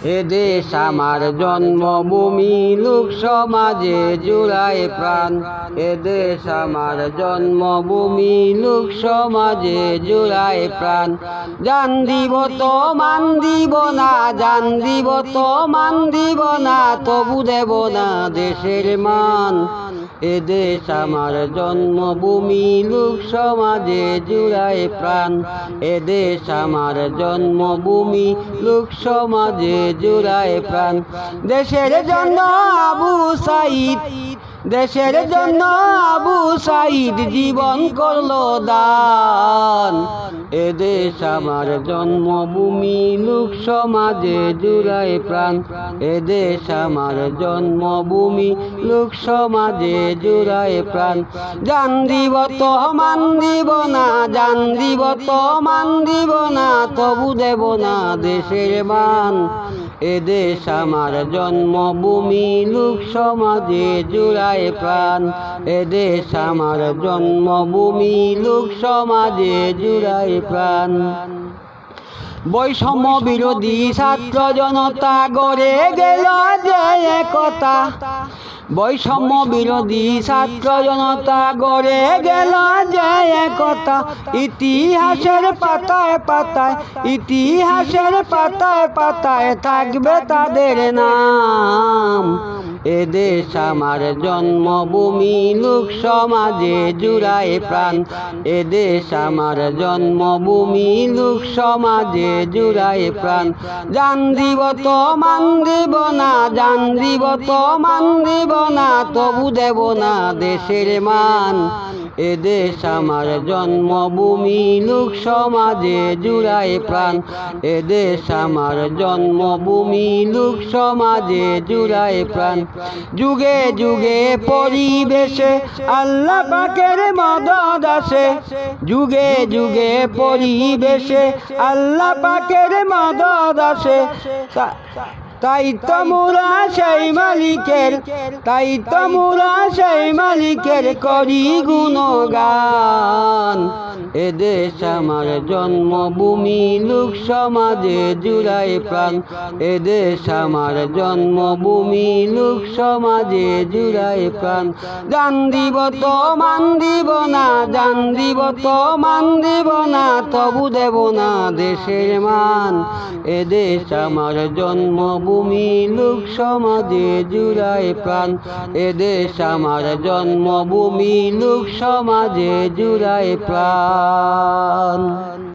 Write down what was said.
এ দেশ আমার জন্মভূমি, লোক সমাজে জুড়ায় প্রাণ। এ দেশ আমার জন্মভূমি, লোক সমাজে জুড়ায় প্রাণ। জান দিব তো মান দিব না, জান দিব তো মান দিব না, তবু দেব না দেশের মান। এ দেশ আমার জন্মভূমি, লোক সমাজে জুড়ায় প্রাণ। এ দেশ আমার জন্মভূমি, লোক সমাজে জুড়ায় প্রাণ। দেশের জন্য আবু সাঈদ, দেশের জন্য আবু সাঈদ জীবন করলো দান। এ দেশ আমার জন্মভূমি, লোক সমাজে জুড়ায় প্রাণ। এ দেশ আমার জন্মভূমি, লোক সমাজে জুড়ায় প্রাণ। জান দিব তো মান দিব না, জান দিব তো মান দিব না, তবু দেব না দেশের মান। এ দেশ আমার জন্মভূমি, লোক সমাজে জুড়ায় প্রাণ। এ দেশ আমার জন্মভূমি, লোক সমাজে জুড়ায় প্রাণ। বৈষম্য বিরোধী ছাত্র জনতা গড়ে গেল যে একতা, বৈষম্য বিরোধী ছাত্র জনতা গড়ে গেল যে একতা। ইতিহাসের পাতায় পাতায়, ইতিহাসের পাতায় পাতায় থাকবে তাদের নাম। এ দেশ আমার জন্মভূমি, লোক সমাজে জুড়ায় প্রাণ। এ দেশ আমার জন্মভূমি, লোক সমাজে জুড়ায় প্রাণ। জান দিব তো মান দিব না, জান দিব তো মান দিব না, তবু দেব না দেশের মান। এ দেশ আমার জন্মভূমি, লোক সমাজে জুড়ায় প্রাণ। এ দেশ আমার জন্মভূমি, লোক সমাজে জুড়ায় প্রাণ। যুগে যুগে পরিবেশে আল্লাহ পাকের মদদ আসে, যুগে যুগে পরিবেশে আল্লাহ পাকের মদদ আসে। তাই তো মোরা সেই মালিকের, তাই তো মোরা সেই মালিকের করি গুণগান। এ দেশ আমার জন্মভূমি, লোক সমাজে জুড়ায় প্রাণ। এ দেশ আমার জন্মভূমি, লোক সমাজে জুড়ায় প্রাণ। জান দিব তো মান দিব না, জান দিব তো মান দিব না, তবু দেব না দেশের মান। এ দেশ আমার জন্মভূমি, লোক সমাজে জুড়ায় প্রাণ। এ দেশ আমার জন্মভূমি, লোক সমাজে জুড়ায় প্রাণ।